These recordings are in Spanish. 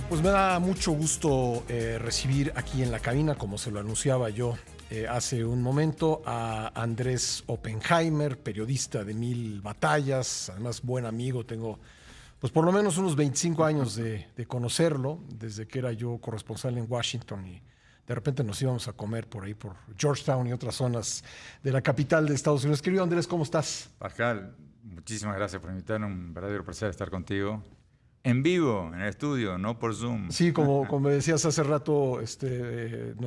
Pues me da mucho gusto recibir aquí en la cabina, como se lo anunciaba yo hace un momento, a Andrés Oppenheimer, periodista de Mil Batallas, además buen amigo. Tengo pues por lo menos unos 25 años de conocerlo, desde que era yo corresponsal en Washington y de repente nos íbamos a comer por ahí, por Georgetown y otras zonas de la capital de Estados Unidos. Querido Andrés, ¿cómo estás? Pascal, muchísimas gracias por invitarme, un verdadero placer estar contigo. En vivo, en el estudio, no por Zoom. Sí, como me decías hace rato,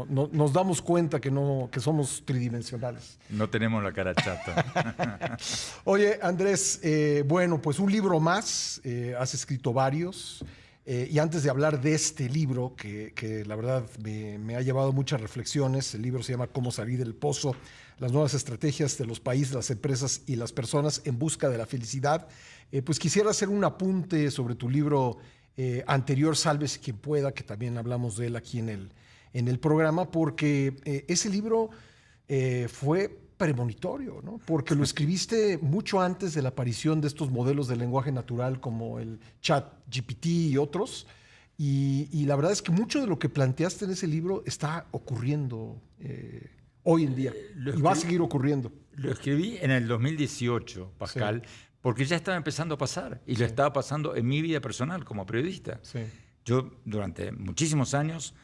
nos damos cuenta que somos tridimensionales. No tenemos la cara chata. Oye, Andrés, bueno, pues un libro más, has escrito varios, y antes de hablar de este libro, que la verdad me ha llevado muchas reflexiones, el libro se llama Cómo salir del pozo, las nuevas estrategias de los países, las empresas y las personas en busca de la felicidad. Pues quisiera hacer un apunte sobre tu libro anterior, Sálvese quien pueda, que también hablamos de él aquí en el programa, porque ese libro fue premonitorio, ¿no? Porque lo escribiste mucho antes de la aparición de estos modelos de lenguaje natural como el ChatGPT y otros. Y la verdad es que mucho de lo que planteaste en ese libro está ocurriendo hoy en día y va a seguir ocurriendo. Lo escribí en el 2018, Pascal, sí, porque ya estaba empezando a pasar y lo estaba pasando en mi vida personal como periodista. Sí. Yo durante muchísimos años,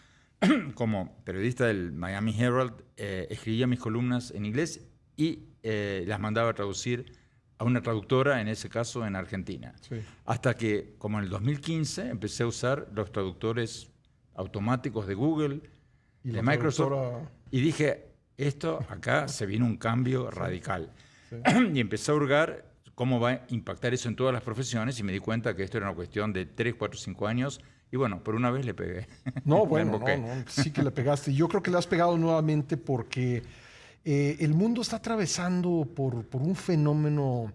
como periodista del Miami Herald, escribía mis columnas en inglés y las mandaba a traducir a una traductora, en ese caso en Argentina. Sí. Hasta que, como en el 2015, empecé a usar los traductores automáticos de Google, y de Microsoft, y dije, esto acá se viene un cambio radical. Sí. Y empecé a hurgar cómo va a impactar eso en todas las profesiones y me di cuenta que esto era una cuestión de 3, 4, 5 años y bueno, por una vez le pegué. No, bueno, no, sí que le pegaste. Yo creo que le has pegado nuevamente porque el mundo está atravesando por un fenómeno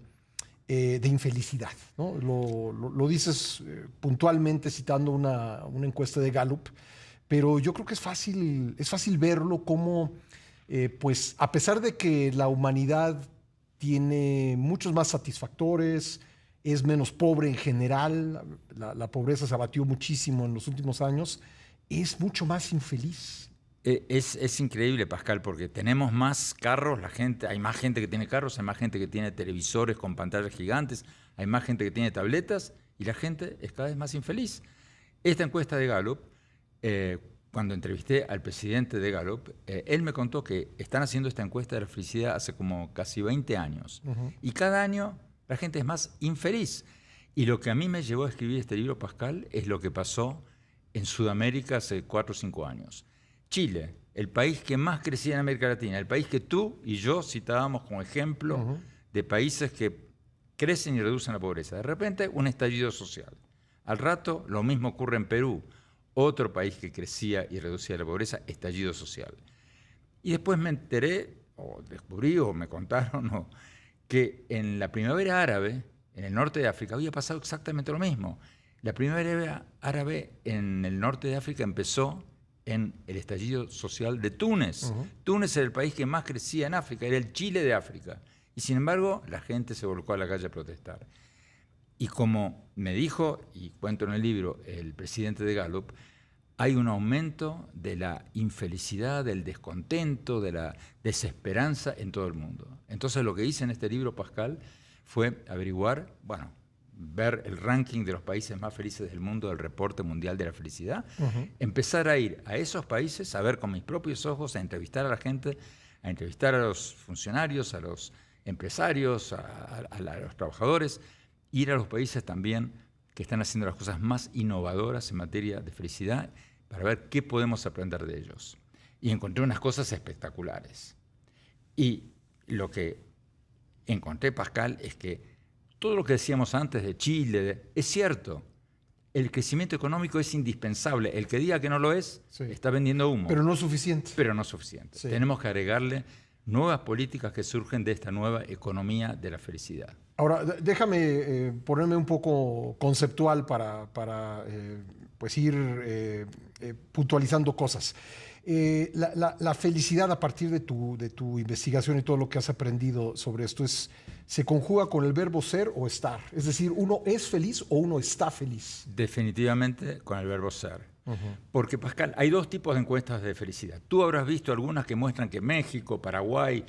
de infelicidad, ¿no? Lo dices puntualmente citando una encuesta de Gallup, pero yo creo que es fácil verlo como, pues a pesar de que la humanidad tiene muchos más satisfactores, es menos pobre en general, la pobreza se abatió muchísimo en los últimos años, es mucho más infeliz. Es increíble, Pascal, porque tenemos más carros, hay más gente que tiene carros, hay más gente que tiene televisores con pantallas gigantes, hay más gente que tiene tabletas y la gente es cada vez más infeliz. Esta encuesta de Gallup, cuando entrevisté al presidente de Gallup, él me contó que están haciendo esta encuesta de la felicidad hace como casi 20 años. Y cada año la gente es más infeliz. Y lo que a mí me llevó a escribir este libro, Pascal, es lo que pasó en Sudamérica hace 4 o 5 años. Chile, el país que más crecía en América Latina, el país que tú y yo citábamos como ejemplo de países que crecen y reducen la pobreza. De repente, un estallido social. Al rato, lo mismo ocurre en Perú, otro país que crecía y reducía la pobreza, estallido social. Y después me enteré, o descubrí, o me contaron, que en la primavera árabe, en el norte de África, había pasado exactamente lo mismo. La primavera árabe en el norte de África empezó en el estallido social de Túnez. Túnez era el país que más crecía en África, era el Chile de África. Y sin embargo, la gente se volcó a la calle a protestar. Y como me dijo, y cuento en el libro, el presidente de Gallup, hay un aumento de la infelicidad, del descontento, de la desesperanza en todo el mundo. Entonces lo que hice en este libro, Pascal, fue averiguar, ver el ranking de los países más felices del mundo, del Reporte Mundial de la Felicidad, empezar a ir a esos países, a ver con mis propios ojos, a entrevistar a la gente, a entrevistar a los funcionarios, a los empresarios, a los trabajadores, ir a los países también que están haciendo las cosas más innovadoras en materia de felicidad para ver qué podemos aprender de ellos. Y encontré unas cosas espectaculares. Y lo que encontré, Pascal, es que todo lo que decíamos antes de Chile, es cierto. El crecimiento económico es indispensable. El que diga que no lo es, está vendiendo humo. Pero no es suficiente. Pero no es suficiente. Sí. Tenemos que agregarle nuevas políticas que surgen de esta nueva economía de la felicidad. Ahora, déjame ponerme un poco conceptual para pues ir puntualizando cosas. La felicidad a partir de tu investigación y todo lo que has aprendido sobre esto se conjuga con el verbo ser o estar. Es decir, ¿uno es feliz o uno está feliz? Definitivamente con el verbo ser. Porque, Pascal, hay dos tipos de encuestas de felicidad. Tú habrás visto algunas que muestran que México, Paraguay,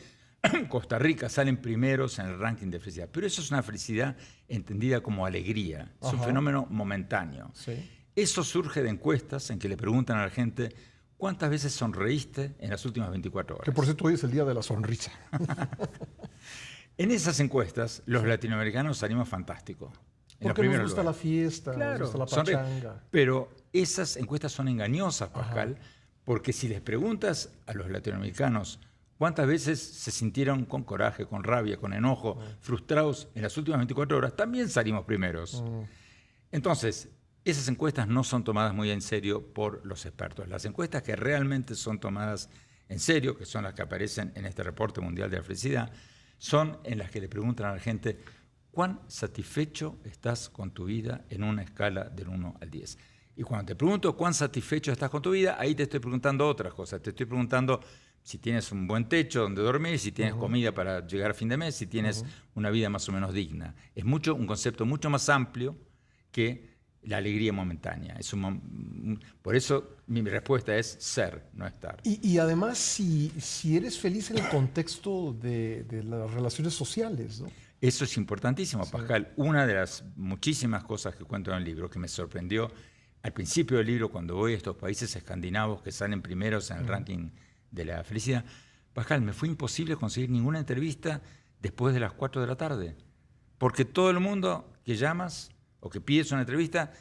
Costa Rica salen primeros en el ranking de felicidad. Pero eso es una felicidad entendida como alegría. Es un fenómeno momentáneo. Sí. Eso surge de encuestas en que le preguntan a la gente cuántas veces sonreíste en las últimas 24 horas. Que por cierto hoy es el día de la sonrisa. En esas encuestas, los latinoamericanos salimos fantásticos. Porque nos gusta la fiesta, nos gusta la pachanga. Pero esas encuestas son engañosas, Pascal, porque si les preguntas a los latinoamericanos cuántas veces se sintieron con coraje, con rabia, con enojo, frustrados en las últimas 24 horas, también salimos primeros. Entonces, esas encuestas no son tomadas muy en serio por los expertos. Las encuestas que realmente son tomadas en serio, que son las que aparecen en este reporte mundial de la felicidad, son en las que le preguntan a la gente ¿cuán satisfecho estás con tu vida en una escala del 1 al 10? Y cuando te pregunto cuán satisfecho estás con tu vida, ahí te estoy preguntando otras cosas. Te estoy preguntando si tienes un buen techo donde dormir, si tienes comida para llegar a fin de mes, si tienes una vida más o menos digna. Es un concepto mucho más amplio que la alegría momentánea. Por eso mi respuesta es ser, no estar. Y además, si eres feliz en el contexto de las relaciones sociales, ¿no? Eso es importantísimo, Pascal. Una de las muchísimas cosas que cuento en el libro, que me sorprendió al principio del libro, cuando voy a estos países escandinavos que salen primeros en el ranking de la felicidad, Pascal, me fue imposible conseguir ninguna entrevista después de las 4 de la tarde. Porque todo el mundo que llamas o que pides una entrevista,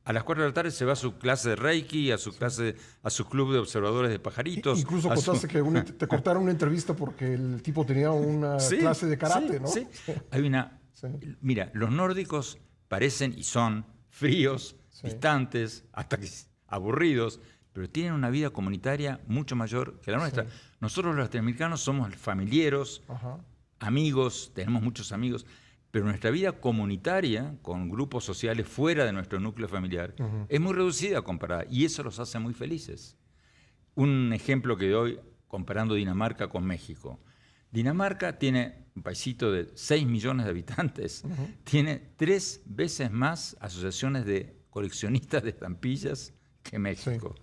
a las 4 de la tarde se va a su clase de Reiki, a su club de observadores de pajaritos. Incluso contaste que te cortaron una entrevista porque el tipo tenía una clase de karate, ¿no? Sí. Mira, los nórdicos parecen y son fríos, distantes, hasta aburridos, pero tienen una vida comunitaria mucho mayor que la nuestra. Nosotros los latinoamericanos somos familiares, amigos, tenemos muchos amigos, pero nuestra vida comunitaria, con grupos sociales fuera de nuestro núcleo familiar, es muy reducida comparada, y eso los hace muy felices. Un ejemplo que doy comparando Dinamarca con México. Dinamarca tiene un paisito de 6 millones de habitantes, tiene 3 veces más asociaciones de coleccionistas de estampillas que México.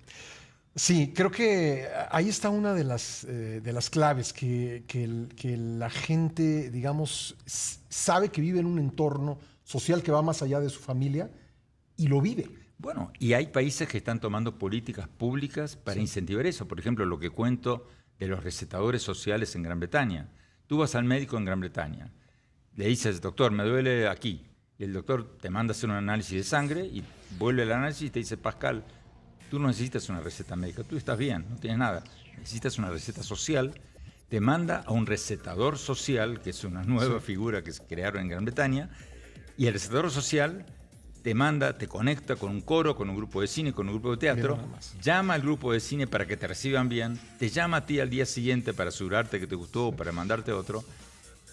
Sí, creo que ahí está una de las claves, que la gente, digamos, sabe que vive en un entorno social que va más allá de su familia y lo vive. Bueno, y hay países que están tomando políticas públicas para incentivar eso. Por ejemplo, lo que cuento de los recetadores sociales en Gran Bretaña. Tú vas al médico en Gran Bretaña, le dices, doctor, me duele aquí, y el doctor te manda a hacer un análisis de sangre y vuelve al análisis y te dice, Pascal, tú no necesitas una receta médica, tú estás bien, no tienes nada. Necesitas una receta social, te manda a un recetador social, que es una nueva figura que se crearon en Gran Bretaña, y el recetador social te conecta con un coro, con un grupo de cine, con un grupo de teatro, llama al grupo de cine para que te reciban bien, te llama a ti al día siguiente para asegurarte que te gustó o para mandarte otro.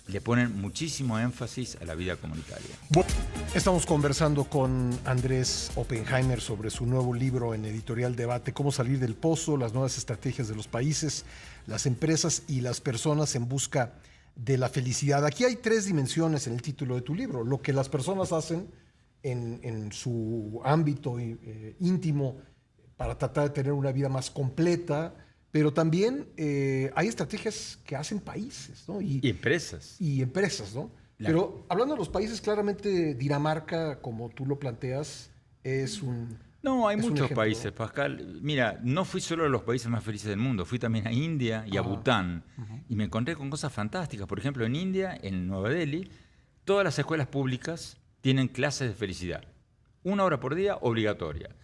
Le ponen muchísimo énfasis a la vida comunitaria. Bueno, estamos conversando con Andrés Oppenheimer sobre su nuevo libro en Editorial Debate, Cómo salir del pozo, las nuevas estrategias de los países, las empresas y las personas en busca de la felicidad. Aquí hay 3 dimensiones en el título de tu libro: lo que las personas hacen en su ámbito íntimo para tratar de tener una vida más completa, pero también hay estrategias que hacen países, ¿no? Y empresas. Y empresas, ¿no? Pero hablando de los países, claramente Dinamarca, como tú lo planteas, es un... No, hay muchos ejemplo, países, ¿no? Pascal. Mira, no fui solo a los países más felices del mundo, fui también a India y a Bután. Y me encontré con cosas fantásticas. Por ejemplo, en India, en Nueva Delhi, todas las escuelas públicas tienen clases de felicidad. 1 hora por día, obligatoria.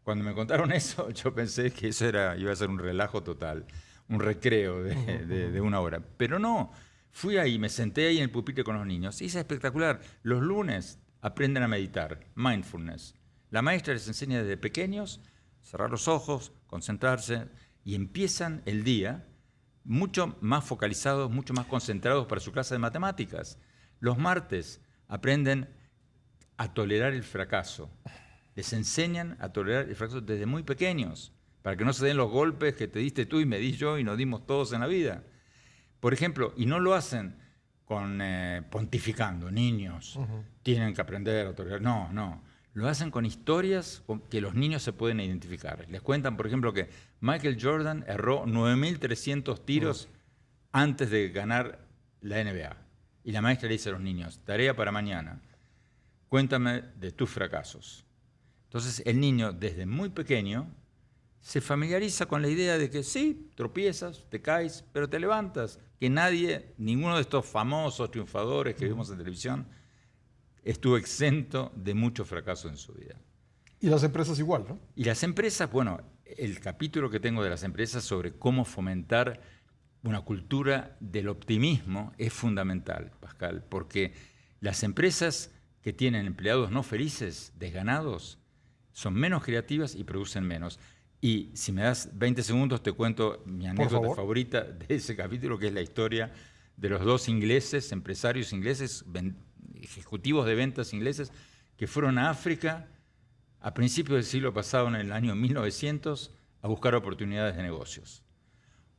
Cuando me contaron eso, yo pensé que eso iba a ser un relajo total, un recreo de 1 hora. Pero no, fui ahí, me senté ahí en el pupitre con los niños y es espectacular. Los lunes aprenden a meditar, mindfulness. La maestra les enseña desde pequeños, cerrar los ojos, concentrarse, y empiezan el día mucho más focalizados, mucho más concentrados para su clase de matemáticas. Los martes aprenden a tolerar el fracaso. Les enseñan a tolerar el fracaso desde muy pequeños. para que no se den los golpes que te diste tú y me di yo y nos dimos todos en la vida. Por ejemplo, y no lo hacen pontificando, niños, tienen que aprender, autoridad. No. Lo hacen con historias que los niños se pueden identificar. Les cuentan, por ejemplo, que Michael Jordan erró 9.300 tiros antes de ganar la NBA. Y la maestra le dice a los niños, tarea para mañana, cuéntame de tus fracasos. Entonces el niño, desde muy pequeño, se familiariza con la idea de que sí, tropiezas, te caes, pero te levantas. Que nadie, ninguno de estos famosos triunfadores que vimos en televisión, estuvo exento de mucho fracaso en su vida. Y las empresas igual, ¿no? Y las empresas, bueno, el capítulo que tengo de las empresas sobre cómo fomentar una cultura del optimismo es fundamental, Pascal, porque las empresas que tienen empleados no felices, desganados, son menos creativas y producen menos. Y si me das 20 segundos, te cuento mi anécdota favorita de ese capítulo, que es la historia de los dos ingleses, empresarios ingleses, ejecutivos de ventas ingleses, que fueron a África a principios del siglo pasado, en el año 1900, a buscar oportunidades de negocios.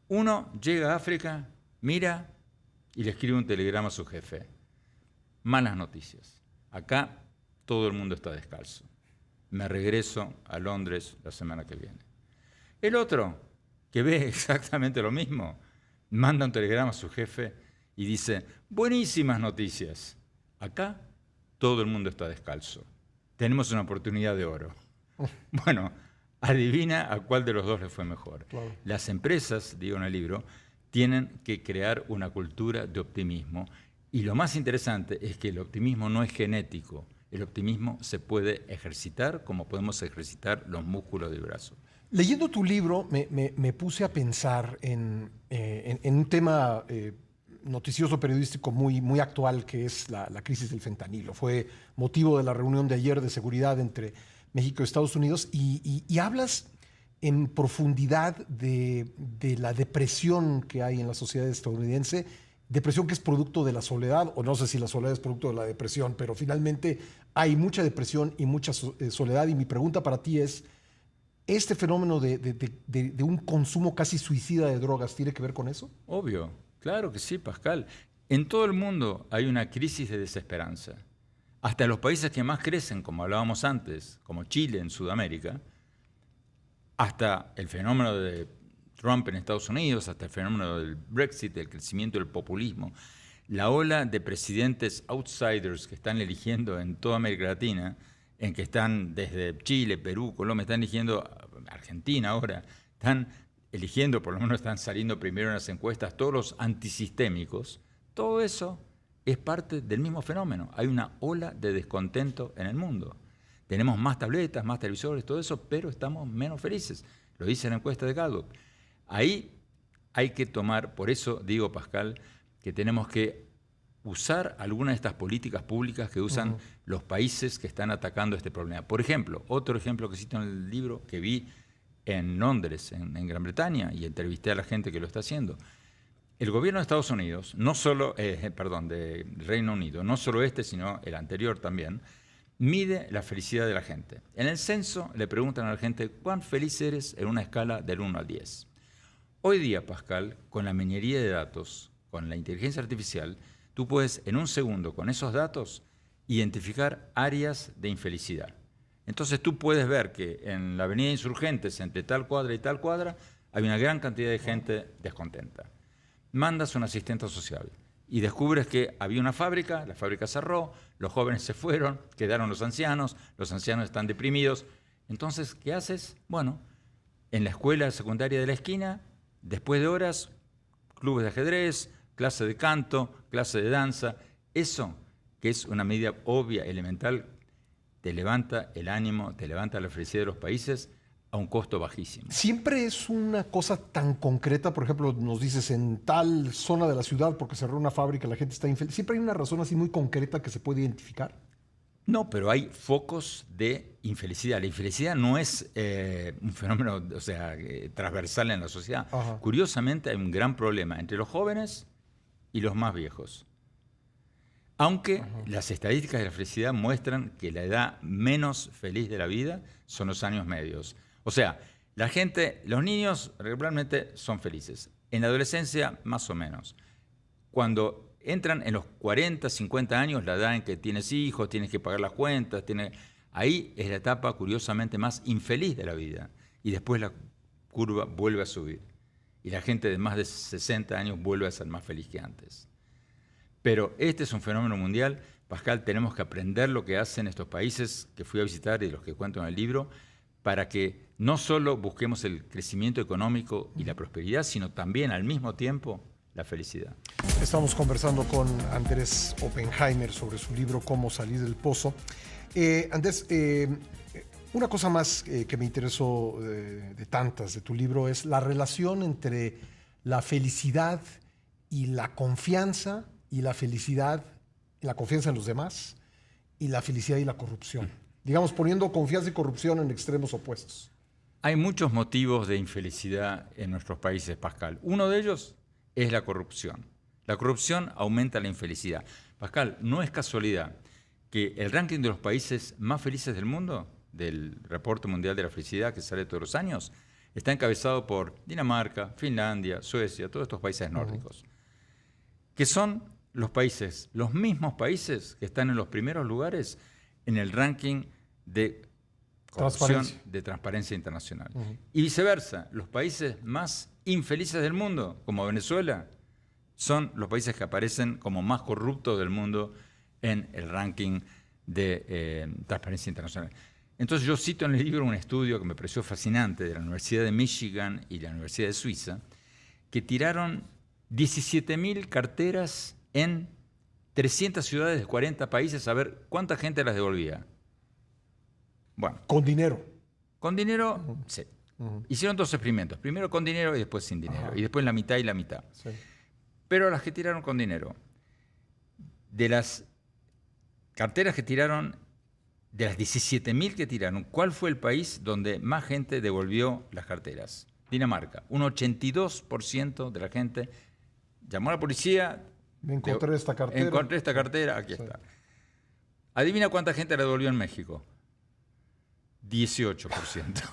Uno llega a África, mira y le escribe un telegrama a su jefe. Malas noticias. Acá todo el mundo está descalzo. Me regreso a Londres la semana que viene. El otro, que ve exactamente lo mismo, manda un telegrama a su jefe y dice, buenísimas noticias. Acá todo el mundo está descalzo. Tenemos una oportunidad de oro. Bueno, adivina a cuál de los dos le fue mejor. Claro. Las empresas, digo en el libro, tienen que crear una cultura de optimismo. Y lo más interesante es que el optimismo no es genético. El optimismo se puede ejercitar como podemos ejercitar los músculos del brazo. Leyendo tu libro me puse a pensar en un tema noticioso periodístico muy actual, que es la crisis del fentanilo. Fue motivo de la reunión de ayer de seguridad entre México y Estados Unidos y hablas en profundidad de la depresión que hay en la sociedad estadounidense, depresión que es producto de la soledad, o no sé si la soledad es producto de la depresión, pero finalmente hay mucha depresión y mucha soledad. Y mi pregunta para ti es, ¿este fenómeno de un consumo casi suicida de drogas tiene que ver con eso? Obvio, claro que sí, Pascal. En todo el mundo hay una crisis de desesperanza. Hasta en los países que más crecen, como hablábamos antes, como Chile en Sudamérica, hasta el fenómeno de Trump en Estados Unidos, hasta el fenómeno del Brexit, el crecimiento del populismo, la ola de presidentes outsiders que están eligiendo en toda América Latina, en que están desde Chile, Perú, Colombia, están eligiendo Argentina ahora, están eligiendo, por lo menos están saliendo primero en las encuestas, todos los antisistémicos, todo eso es parte del mismo fenómeno. Hay una ola de descontento en el mundo. Tenemos más tabletas, más televisores, todo eso, pero estamos menos felices. Lo dice la encuesta de Gallup. Ahí hay que tomar, por eso digo, Pascal, que tenemos que usar algunas de estas políticas públicas que usan los países que están atacando este problema. Por ejemplo, otro ejemplo que cito en el libro que vi en Londres, en Gran Bretaña, y entrevisté a la gente que lo está haciendo. El gobierno de Estados Unidos, no solo, de Reino Unido, no solo este, sino el anterior también, mide la felicidad de la gente. En el censo le preguntan a la gente, ¿cuán feliz eres en una escala del 1 al 10? Hoy día, Pascal, con la minería de datos, con la inteligencia artificial, tú puedes en un segundo, con esos datos, identificar áreas de infelicidad. Entonces tú puedes ver que en la avenida Insurgentes, entre tal cuadra y tal cuadra, hay una gran cantidad de gente descontenta. Mandas un asistente social y descubres que había una fábrica, la fábrica cerró, los jóvenes se fueron, quedaron los ancianos están deprimidos. Entonces, ¿qué haces? Bueno, en la escuela secundaria de la esquina, después de horas, clubes de ajedrez, clase de canto, clase de danza. Eso, que es una medida obvia, elemental, te levanta el ánimo, te levanta la felicidad de los países a un costo bajísimo. ¿Siempre es una cosa tan concreta? Por ejemplo, nos dices en tal zona de la ciudad porque cerró una fábrica, la gente está infeliz. ¿Siempre hay una razón así muy concreta que se puede identificar? No, pero hay focos de infelicidad. La infelicidad no es un fenómeno, transversal en la sociedad. Ajá. Curiosamente, hay un gran problema entre los jóvenes y los más viejos. Aunque las estadísticas de la felicidad muestran que la edad menos feliz de la vida son los años medios. O sea, La gente, los niños regularmente son felices. En la adolescencia, más o menos. Cuando entran en los 40, 50 años, la edad en que tienes hijos, tienes que pagar las cuentas, ahí es la etapa, curiosamente, más infeliz de la vida. Y después la curva vuelve a subir. Y la gente de más de 60 años vuelve a ser más feliz que antes. Pero este es un fenómeno mundial. Pascal, tenemos que aprender lo que hacen estos países que fui a visitar y los que cuento en el libro, para que no solo busquemos el crecimiento económico y la prosperidad, sino también al mismo tiempo la felicidad. Estamos conversando con Andrés Oppenheimer sobre su libro Cómo salir del pozo. Andrés, una cosa más que me interesó de tantas de tu libro es la relación entre la felicidad y la confianza, y la felicidad, la confianza en los demás, y la felicidad y la corrupción. Digamos, poniendo confianza y corrupción en extremos opuestos. Hay muchos motivos de infelicidad en nuestros países, Pascal. Uno de ellos es la corrupción. La corrupción aumenta la infelicidad. Pascal, no es casualidad que el ranking de los países más felices del mundo, del Reporte Mundial de la Felicidad que sale todos los años, está encabezado por Dinamarca, Finlandia, Suecia, todos estos países nórdicos, que son los países, los mismos países que están en los primeros lugares en el ranking de corrupción, de transparencia internacional. Y viceversa, los países más infelices del mundo, como Venezuela, son los países que aparecen como más corruptos del mundo en el ranking de transparencia internacional. Entonces yo cito en el libro un estudio que me pareció fascinante de la Universidad de Michigan y la Universidad de Suiza, que tiraron 17.000 carteras en 300 ciudades de 40 países a ver cuánta gente las devolvía. Bueno. Con dinero. Con dinero, sí. Hicieron dos experimentos. Primero con dinero y después sin dinero. Y después la mitad y la mitad. Sí. Pero las que tiraron con dinero, de las carteras que tiraron, de las 17.000 que tiraron, ¿cuál fue el país donde más gente devolvió las carteras? Dinamarca. Un 82% de la gente llamó a la policía. Me encontré esta cartera. Encontré esta cartera, aquí está. Adivina cuánta gente la devolvió en México. 18%.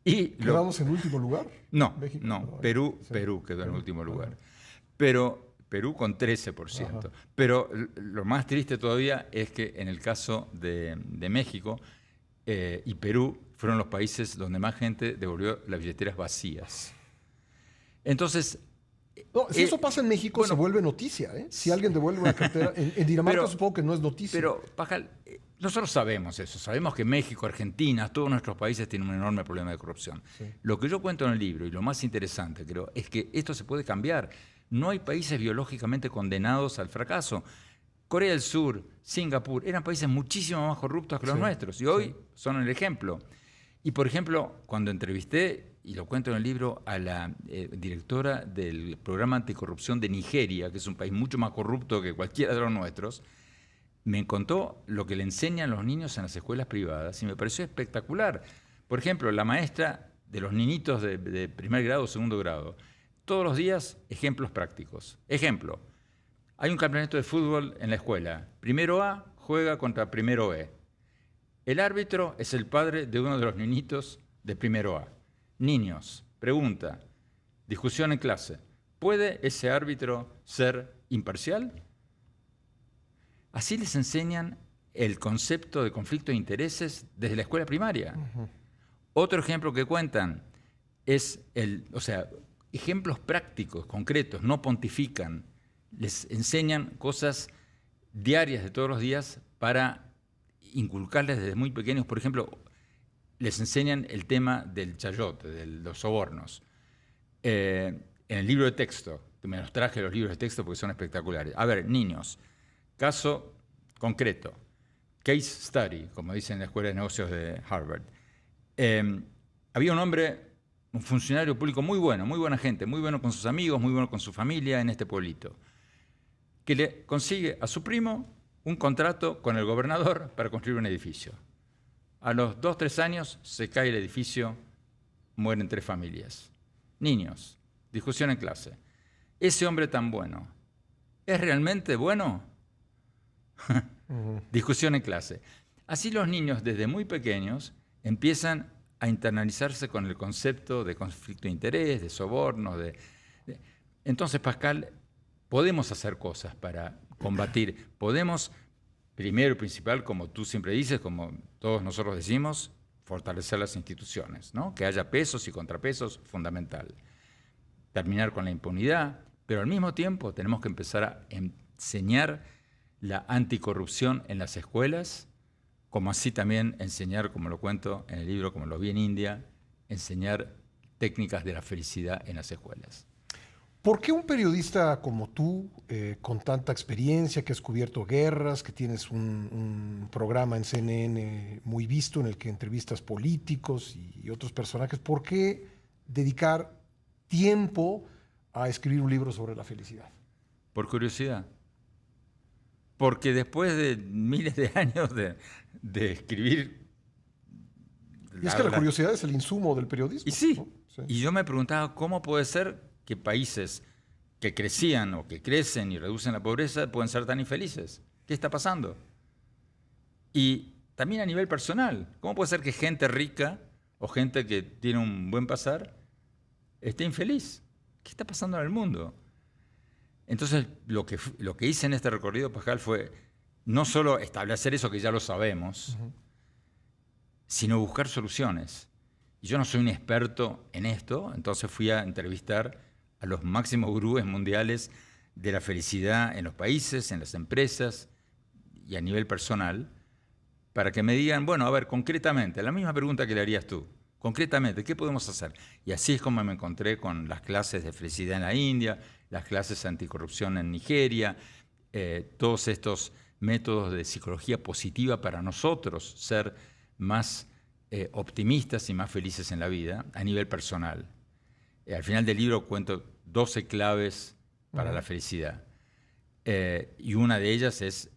¿Quedamos en último lugar? No, México, no. Perú quedó en último lugar. Pero Perú con 13%. Pero lo más triste todavía es que en el caso de México y Perú fueron los países donde más gente devolvió las billeteras vacías. Entonces... No, si eso pasa en México, se vuelve noticia, ¿eh? Si alguien devuelve una cartera, en Dinamarca supongo que no es noticia. Pero, Pascal, nosotros sabemos eso, sabemos que México, Argentina, todos nuestros países tienen un enorme problema de corrupción. Sí. Lo que yo cuento en el libro, y lo más interesante creo, es que esto se puede cambiar. No hay países biológicamente condenados al fracaso. Corea del Sur, Singapur, eran países muchísimo más corruptos que los nuestros, y hoy son el ejemplo. Y, por ejemplo, cuando entrevisté, y lo cuento en el libro, a la directora del programa anticorrupción de Nigeria, que es un país mucho más corrupto que cualquiera de los nuestros, me contó lo que le enseñan los niños en las escuelas privadas y me pareció espectacular. Por ejemplo, la maestra de los niñitos de primer grado o segundo grado, todos los días ejemplos prácticos. Ejemplo, hay un campeonato de fútbol en la escuela. Primero A juega contra primero B. El árbitro es el padre de uno de los niñitos de primero A. Niños, pregunta, discusión en clase, ¿puede ese árbitro ser imparcial? Así les enseñan el concepto de conflicto de intereses desde la escuela primaria. Otro ejemplo que cuentan es ejemplos prácticos, concretos, no pontifican, les enseñan cosas diarias de todos los días para inculcarles desde muy pequeños. Por ejemplo, les enseñan el tema del chayote, de los sobornos. En el libro de texto, que me los traje los libros de texto porque son espectaculares. A ver, niños, caso concreto, case study, como dicen en la Escuela de Negocios de Harvard. Había un hombre, un funcionario público muy bueno, muy buena gente, muy bueno con sus amigos, muy bueno con su familia en este pueblito, que le consigue a su primo un contrato con el gobernador para construir un edificio. A los 2 o 3 años se cae el edificio, mueren 3 familias. Niños, discusión en clase. Ese hombre tan bueno, ¿es realmente bueno? Discusión en clase. Así los niños desde muy pequeños empiezan a internalizarse con el concepto de conflicto de interés, de sobornos. Entonces, Pascal, podemos hacer cosas para combatir. Podemos, primero y principal, como tú siempre dices, como todos nosotros decimos, fortalecer las instituciones, ¿no? Que haya pesos y contrapesos, fundamental. Terminar con la impunidad, pero al mismo tiempo tenemos que empezar a enseñar la anticorrupción en las escuelas, como así también enseñar, como lo cuento en el libro, como lo vi en India, enseñar técnicas de la felicidad en las escuelas. ¿Por qué un periodista como tú, con tanta experiencia, que has cubierto guerras, que tienes un programa en CNN muy visto en el que entrevistas políticos y otros personajes, por qué dedicar tiempo a escribir un libro sobre la felicidad? Por curiosidad. Porque después de miles de años de escribir... Y es que la curiosidad es el insumo del periodismo. Y sí, ¿no? Sí. Y yo me preguntaba cómo puede ser que países que crecían o que crecen y reducen la pobreza pueden ser tan infelices. ¿Qué está pasando? Y también a nivel personal, ¿cómo puede ser que gente rica o gente que tiene un buen pasar esté infeliz? ¿Qué está pasando en el mundo? Entonces, lo que hice en este recorrido, Pascal, fue no solo establecer eso que ya lo sabemos, sino buscar soluciones. Y yo no soy un experto en esto, entonces fui a entrevistar a los máximos gurúes mundiales de la felicidad en los países, en las empresas y a nivel personal, para que me digan, bueno, a ver, concretamente, la misma pregunta que le harías tú, concretamente, ¿qué podemos hacer? Y así es como me encontré con las clases de felicidad en la India, las clases anticorrupción en Nigeria, todos estos métodos de psicología positiva para nosotros ser más optimistas y más felices en la vida a nivel personal. Al final del libro cuento 12 claves para la felicidad. Y una de ellas es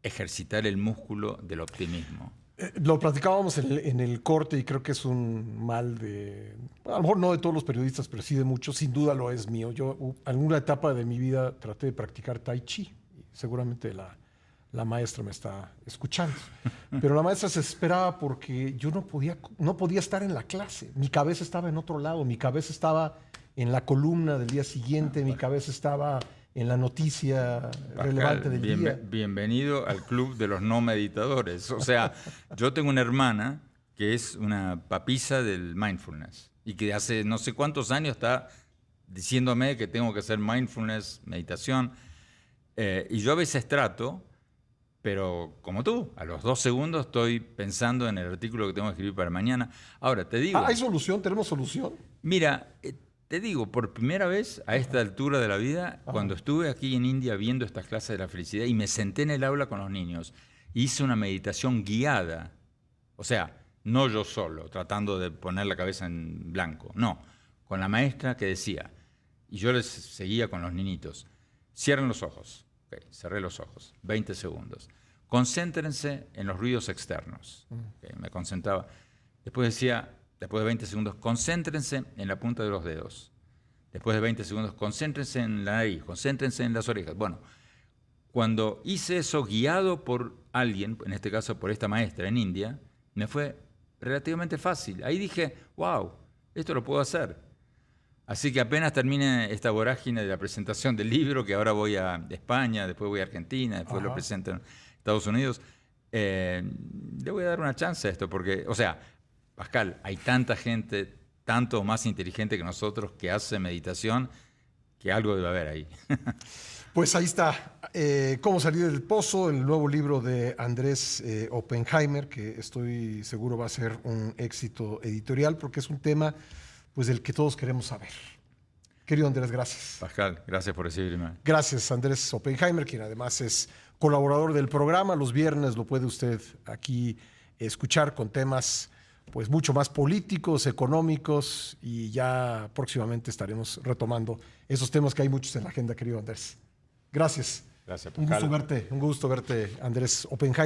ejercitar el músculo del optimismo. Lo platicábamos en el corte y creo que es un mal de, a lo mejor no de todos los periodistas, pero sí de muchos, sin duda lo es mío. Yo en alguna etapa de mi vida traté de practicar Tai Chi, seguramente la maestra me está escuchando, pero la maestra se esperaba porque yo no podía estar en la clase, mi cabeza estaba en otro lado, mi cabeza estaba en la columna del día siguiente, mi cabeza estaba en la noticia relevante del día. Bienvenido al club de los no meditadores. O sea, yo tengo una hermana que es una papisa del mindfulness y que hace no sé cuántos años está diciéndome que tengo que hacer mindfulness, meditación, y yo a veces trato, pero como tú, a los 2 segundos estoy pensando en el artículo que tengo que escribir para mañana. Ahora, te digo... ¿Hay solución? ¿Tenemos solución? Mira, te digo, por primera vez a esta altura de la vida, cuando estuve aquí en India viendo estas clases de la felicidad y me senté en el aula con los niños, hice una meditación guiada. O sea, no yo solo, tratando de poner la cabeza en blanco. No, con la maestra que decía, y yo les seguía con los niñitos, cierren los ojos. Okay, cerré los ojos, 20 segundos. Concéntrense en los ruidos externos. Okay, me concentraba. Después decía, después de 20 segundos, concéntrense en la punta de los dedos. Después de 20 segundos, concéntrense en la nariz, concéntrense en las orejas. Bueno, cuando hice eso guiado por alguien, en este caso por esta maestra en India, me fue relativamente fácil. Ahí dije, wow, esto lo puedo hacer. Así que apenas termine esta vorágine de la presentación del libro, que ahora voy a España, después voy a Argentina, después lo presento en Estados Unidos, le voy a dar una chance a esto, porque, o sea, Pascal, hay tanta gente, tanto más inteligente que nosotros, que hace meditación, que algo debe haber ahí. Pues ahí está, Cómo salir del pozo, el nuevo libro de Andrés Oppenheimer, que estoy seguro va a ser un éxito editorial, porque es un tema pues del que todos queremos saber. Querido Andrés, gracias. Pascal, gracias por recibirme. Gracias, Andrés Oppenheimer, quien además es colaborador del programa. Los viernes lo puede usted aquí escuchar con temas pues mucho más políticos, económicos, y ya próximamente estaremos retomando esos temas que hay muchos en la agenda, querido Andrés. Gracias. Gracias, Pascal. Un gusto verte, Andrés Oppenheimer.